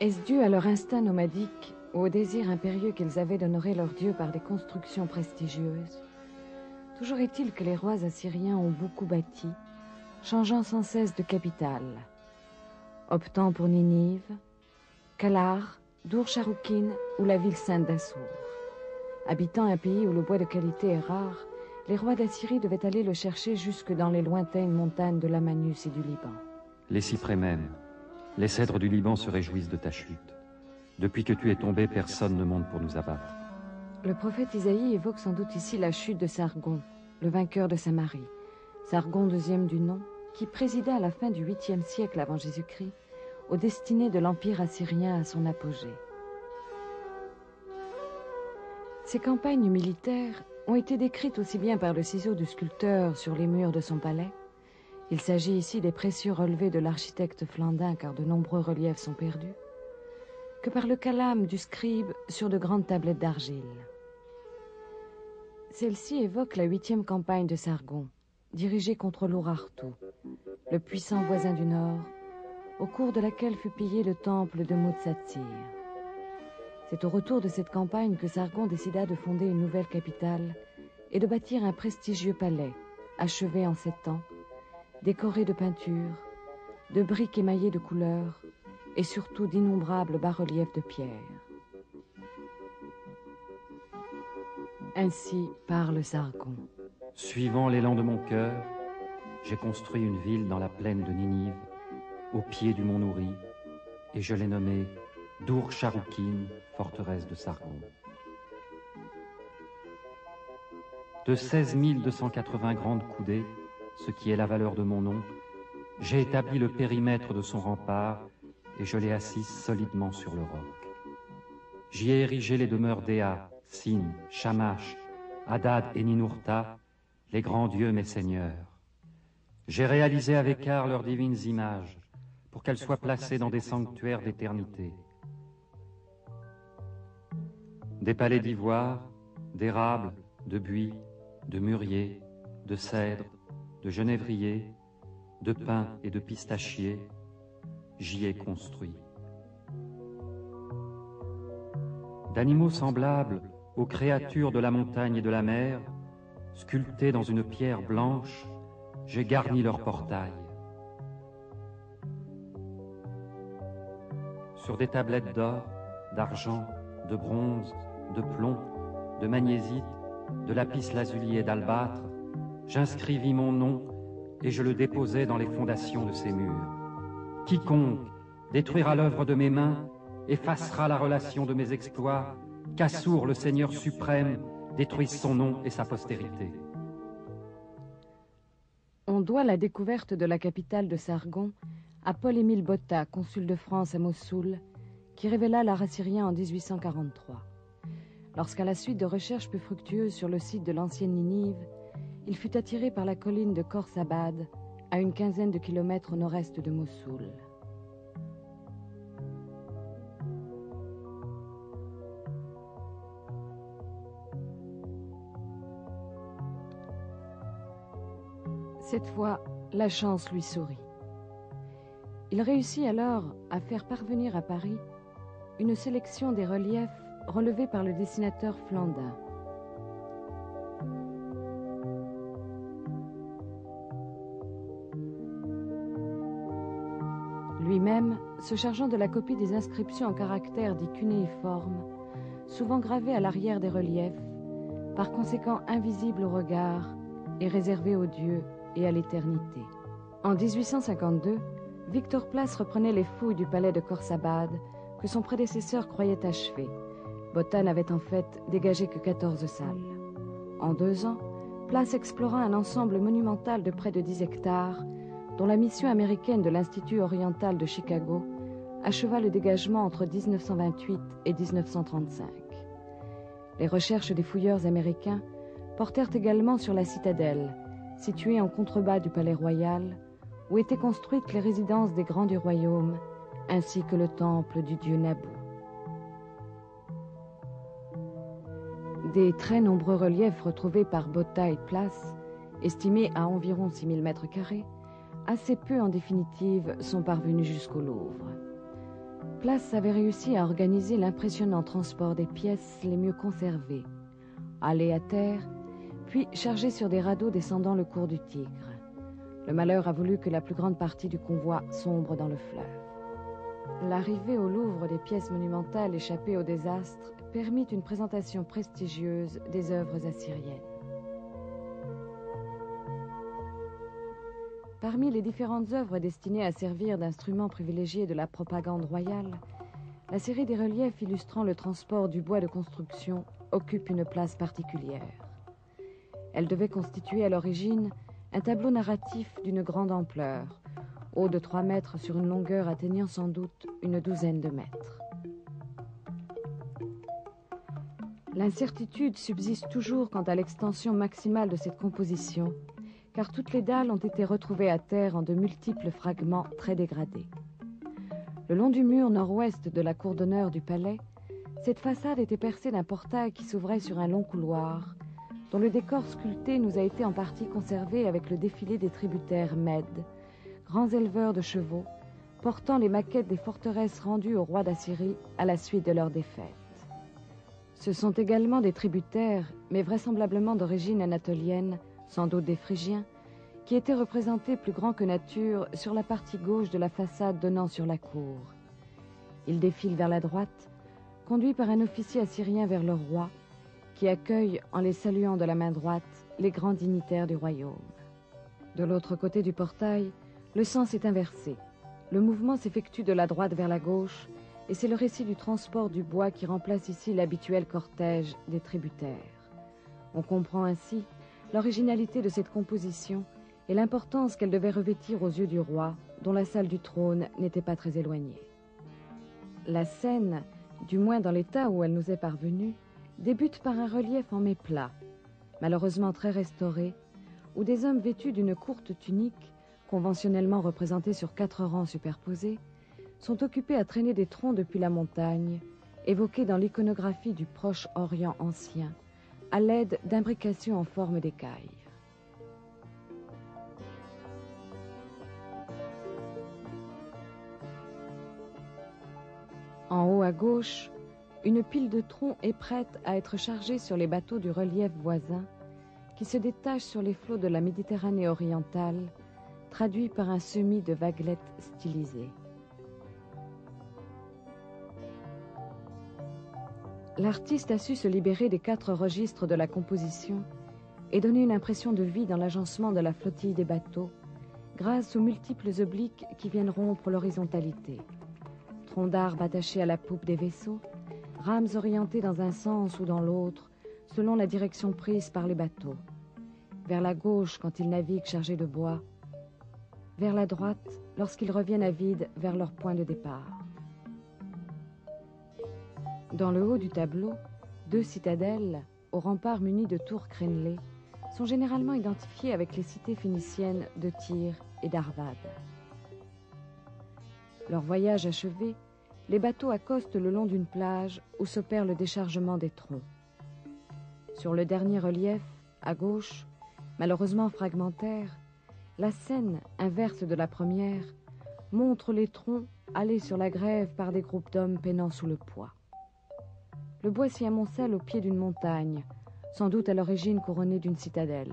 Est-ce dû à leur instinct nomadique ou au désir impérieux qu'ils avaient d'honorer leur dieu par des constructions prestigieuses? Toujours est-il que les rois assyriens ont beaucoup bâti, changeant sans cesse de capitale, optant pour Ninive, Calar, Dur-Sharrukin ou la ville sainte d'Assour. Habitant un pays où le bois de qualité est rare, les rois d'Assyrie devaient aller le chercher jusque dans les lointaines montagnes de l'Amanus et du Liban. Les cyprès même, les cèdres du Liban se réjouissent de ta chute. Depuis que tu es tombé, personne ne monte pour nous abattre. Le prophète Isaïe évoque sans doute ici la chute de Sargon, le vainqueur de Samarie, Sargon II du nom, qui présida à la fin du 8e siècle avant Jésus-Christ aux destinées de l'Empire assyrien à son apogée. Ces campagnes militaires ont été décrites aussi bien par le ciseau du sculpteur sur les murs de son palais. Il s'agit ici des précieux relevés de l'architecte flandin, car de nombreux reliefs sont perdus, que par le calame du scribe sur de grandes tablettes d'argile. Celle-ci évoque la 8e campagne de Sargon, dirigée contre l'Urartu, le puissant voisin du nord, au cours de laquelle fut pillé le temple de Mutsatsir. C'est au retour de cette campagne que Sargon décida de fonder une nouvelle capitale et de bâtir un prestigieux palais, achevé en 7 ans, décoré de peintures, de briques émaillées de couleurs et surtout d'innombrables bas-reliefs de pierre. Ainsi parle Sargon. Suivant l'élan de mon cœur, j'ai construit une ville dans la plaine de Ninive, au pied du mont Nouri, et je l'ai nommée Dur-Sharrukin, forteresse de Sargon. De 16 280 grandes coudées, ce qui est la valeur de mon nom, j'ai établi le périmètre de son rempart et je l'ai assise solidement sur le roc. J'y ai érigé les demeures d'Ea, Sin, Shamash, Hadad et Ninurta, les grands dieux mes seigneurs. J'ai réalisé avec art leurs divines images pour qu'elles soient placées dans des sanctuaires d'éternité. Des palais d'ivoire, d'érable, de buis, de mûrier, de cèdre, de genévrier, de pin et de pistachier, j'y ai construit. D'animaux semblables aux créatures de la montagne et de la mer, sculptés dans une pierre blanche, j'ai garni leurs portails. Sur des tablettes d'or, d'argent, de bronze, de plomb, de magnésie, de lapis-lazuli et d'albâtre, j'inscrivis mon nom et je le déposai dans les fondations de ces murs. Quiconque détruira l'œuvre de mes mains effacera la relation de mes exploits, qu'Assour, le Seigneur suprême, détruise son nom et sa postérité. On doit la découverte de la capitale de Sargon à Paul-Émile Botta, consul de France à Mossoul, qui révéla l'art assyrien en 1843. Lorsqu'à la suite de recherches plus fructueuses sur le site de l'ancienne Ninive, il fut attiré par la colline de Khorsabad, à une quinzaine de kilomètres au nord-est de Mossoul. Cette fois, la chance lui sourit. Il réussit alors à faire parvenir à Paris une sélection des reliefs relevés par le dessinateur flandin. Lui-même, se chargeant de la copie des inscriptions en caractères dits cunéiformes, souvent gravées à l'arrière des reliefs, par conséquent invisibles au regard et réservées aux dieux et à l'éternité. En 1852, Victor Place reprenait les fouilles du palais de Khorsabad que son prédécesseur croyait achevé. Botta n'avait en fait dégagé que 14 salles. En 2 ans, Place explora un ensemble monumental de près de 10 hectares dont la mission américaine de l'Institut oriental de Chicago acheva le dégagement entre 1928 et 1935. Les recherches des fouilleurs américains portèrent également sur la citadelle, située en contrebas du palais royal, où étaient construites les résidences des grands du royaume, ainsi que le temple du dieu Naboo. Des très nombreux reliefs retrouvés par Botta et Place, estimés à environ 6000 m², assez peu en définitive sont parvenus jusqu'au Louvre. place avait réussi à organiser l'impressionnant transport des pièces les mieux conservées, halées à terre, puis chargées sur des radeaux descendant le cours du Tigre. Le malheur a voulu que la plus grande partie du convoi sombre dans le fleuve. L'arrivée au Louvre des pièces monumentales échappées au désastre permit une présentation prestigieuse des œuvres assyriennes. Parmi les différentes œuvres destinées à servir d'instrument privilégié de la propagande royale, la série des reliefs illustrant le transport du bois de construction occupe une place particulière. Elle devait constituer à l'origine un tableau narratif d'une grande ampleur, haut de 3 mètres sur une longueur atteignant sans doute une douzaine de mètres. L'incertitude subsiste toujours quant à l'extension maximale de cette composition, car toutes les dalles ont été retrouvées à terre en de multiples fragments très dégradés. Le long du mur nord-ouest de la cour d'honneur du palais, cette façade était percée d'un portail qui s'ouvrait sur un long couloir, dont le décor sculpté nous a été en partie conservé avec le défilé des tributaires Mèdes, grands éleveurs de chevaux, portant les maquettes des forteresses rendues au roi d'Assyrie à la suite de leur défaite. Ce sont également des tributaires, mais vraisemblablement d'origine anatolienne, sans doute des Phrygiens, qui étaient représentés plus grands que nature sur la partie gauche de la façade donnant sur la cour. Ils défilent vers la droite, conduits par un officier assyrien vers le roi, qui accueille, en les saluant de la main droite, les grands dignitaires du royaume. De l'autre côté du portail, le sens est inversé. Le mouvement s'effectue de la droite vers la gauche, et c'est le récit du transport du bois qui remplace ici l'habituel cortège des tributaires. On comprend ainsi l'originalité de cette composition et l'importance qu'elle devait revêtir aux yeux du roi, dont la salle du trône n'était pas très éloignée. La scène, du moins dans l'état où elle nous est parvenue, débute par un relief en méplat, malheureusement très restauré, où des hommes vêtus d'une courte tunique, conventionnellement représentés sur 4 rangs superposés, sont occupés à traîner des troncs depuis la montagne, évoqués dans l'iconographie du Proche-Orient ancien, à l'aide d'imbrications en forme d'écailles. En haut à gauche, une pile de troncs est prête à être chargée sur les bateaux du relief voisin qui se détachent sur les flots de la Méditerranée orientale, traduits par un semis de vaguelettes stylisées. L'artiste a su se libérer des 4 registres de la composition et donner une impression de vie dans l'agencement de la flottille des bateaux, grâce aux multiples obliques qui viennent rompre l'horizontalité. Troncs d'arbres attachés à la poupe des vaisseaux, rames orientées dans un sens ou dans l'autre, selon la direction prise par les bateaux. Vers la gauche quand ils naviguent chargés de bois, vers la droite lorsqu'ils reviennent à vide vers leur point de départ. Dans le haut du tableau, 2 citadelles, aux remparts munis de tours crénelées, sont généralement identifiées avec les cités phéniciennes de Tyr et d'Arvad. Leur voyage achevé, les bateaux accostent le long d'une plage où s'opère le déchargement des troncs. Sur le dernier relief, à gauche, malheureusement fragmentaire, la scène, inverse de la première, montre les troncs allés sur la grève par des groupes d'hommes peinant sous le poids. Le bois s'y amoncelle au pied d'une montagne, sans doute à l'origine couronnée d'une citadelle.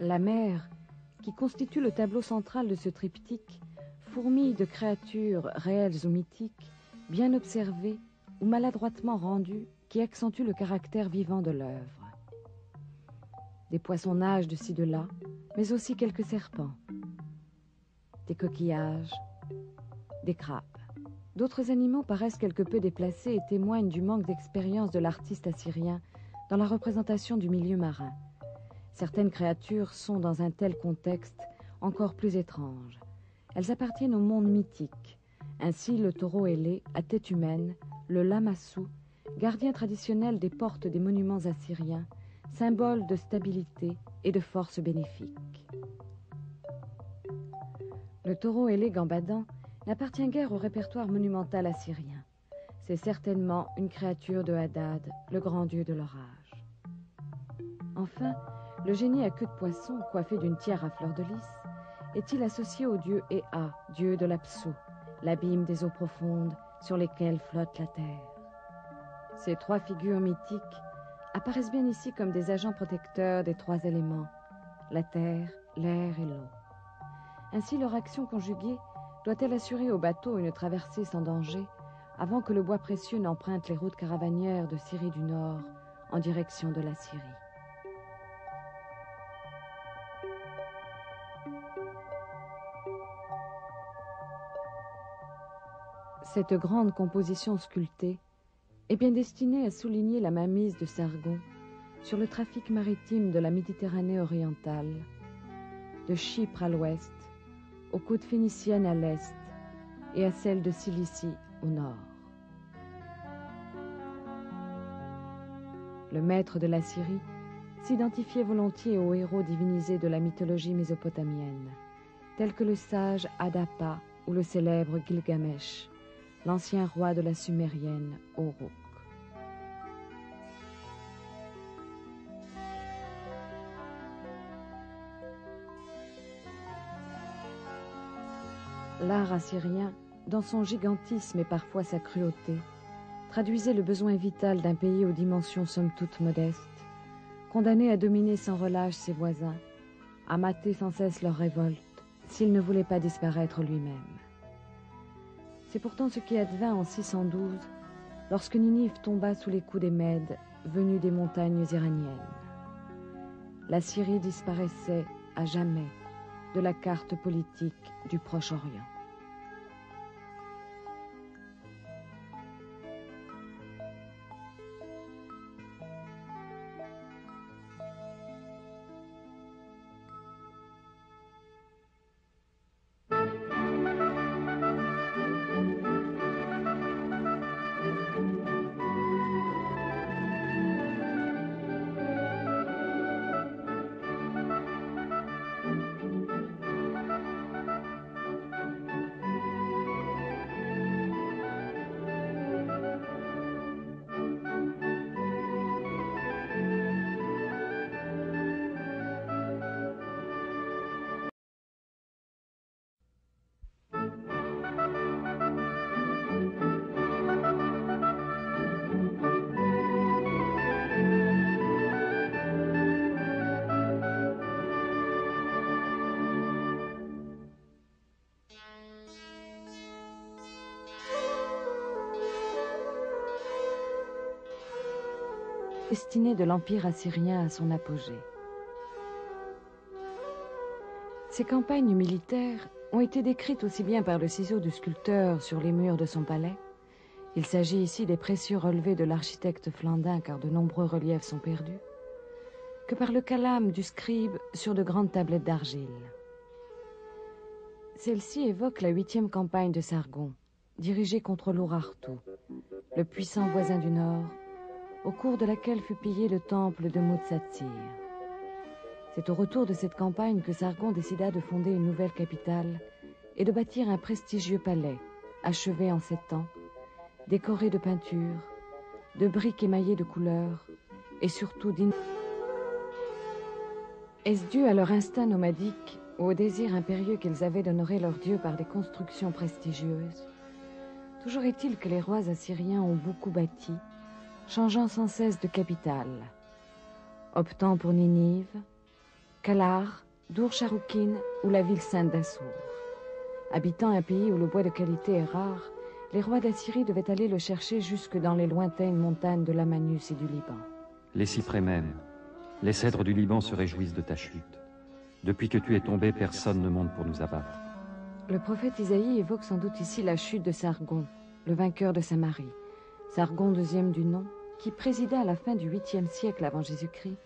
La mer, qui constitue le tableau central de ce triptyque, fourmille de créatures réelles ou mythiques, bien observées ou maladroitement rendues, qui accentuent le caractère vivant de l'œuvre. Des poissons nagent de ci de là, mais aussi quelques serpents, des coquillages, des crabes. D'autres animaux paraissent quelque peu déplacés et témoignent du manque d'expérience de l'artiste assyrien dans la représentation du milieu marin. Certaines créatures sont, dans un tel contexte, encore plus étranges. Elles appartiennent au monde mythique. Ainsi, le taureau ailé, à tête humaine, le lamassu, gardien traditionnel des portes des monuments assyriens, symbole de stabilité et de force bénéfique. Le taureau ailé gambadant n'appartient guère au répertoire monumental assyrien. C'est certainement une créature de Hadad, le grand dieu de l'orage. Enfin, le génie à queue de poisson, coiffé d'une tiare à fleur de lys, est-il associé au dieu Ea, dieu de l'Apsu, l'abîme des eaux profondes sur lesquelles flotte la terre. Ces trois figures mythiques apparaissent bien ici comme des agents protecteurs des trois éléments, la terre, l'air et l'eau. Ainsi, leur action conjuguée doit-elle assurer au bateau une traversée sans danger avant que le bois précieux n'emprunte les routes caravanières de Syrie du Nord en direction de la Syrie. Cette grande composition sculptée est bien destinée à souligner la mainmise de Sargon sur le trafic maritime de la Méditerranée orientale, de Chypre à l'ouest, aux côtes phéniciennes à l'est et à celles de Cilicie au nord. Le maître de la Syrie s'identifiait volontiers aux héros divinisés de la mythologie mésopotamienne, tels que le sage Adapa ou le célèbre Gilgamesh, l'ancien roi de la Sumérienne Uruk. L'art assyrien, dans son gigantisme et parfois sa cruauté, traduisait le besoin vital d'un pays aux dimensions somme toute modestes, condamné à dominer sans relâche ses voisins, à mater sans cesse leur révolte, s'il ne voulait pas disparaître lui-même. C'est pourtant ce qui advint en 612, lorsque Ninive tomba sous les coups des Mèdes, venus des montagnes iraniennes. La Syrie disparaissait à jamais de la carte politique du Proche-Orient. Destinée de l'Empire assyrien à son apogée. Ces campagnes militaires ont été décrites aussi bien par le ciseau du sculpteur sur les murs de son palais, il s'agit ici des précieux relevés de l'architecte flandin car de nombreux reliefs sont perdus, que par le calame du scribe sur de grandes tablettes d'argile. Celle-ci évoque la 8e campagne de Sargon, dirigée contre l'Urartu, le puissant voisin du Nord, au cours de laquelle fut pillé le temple de Mutsatsir. C'est au retour de cette campagne que Sargon décida de fonder une nouvelle capitale et de bâtir un prestigieux palais, achevé en 7 ans, décoré de peintures, de briques émaillées de couleurs et surtout d'une... Est-ce dû à leur instinct nomadique ou au désir impérieux qu'ils avaient d'honorer leur dieu par des constructions prestigieuses? Toujours est-il que les rois assyriens ont beaucoup bâti, changeant sans cesse de capitale, optant pour Ninive, Kalar, Dur-Sharrukin ou la ville sainte d'Assour. Habitant un pays où le bois de qualité est rare, les rois d'Assyrie devaient aller le chercher jusque dans les lointaines montagnes de l'Amanus et du Liban. Les cyprès même, les cèdres du Liban se réjouissent de ta chute. Depuis que tu es tombé, personne ne monte pour nous abattre. Le prophète Isaïe évoque sans doute ici la chute de Sargon, le vainqueur de Samarie. Sargon II du nom, qui présida à la fin du 8e siècle avant Jésus-Christ,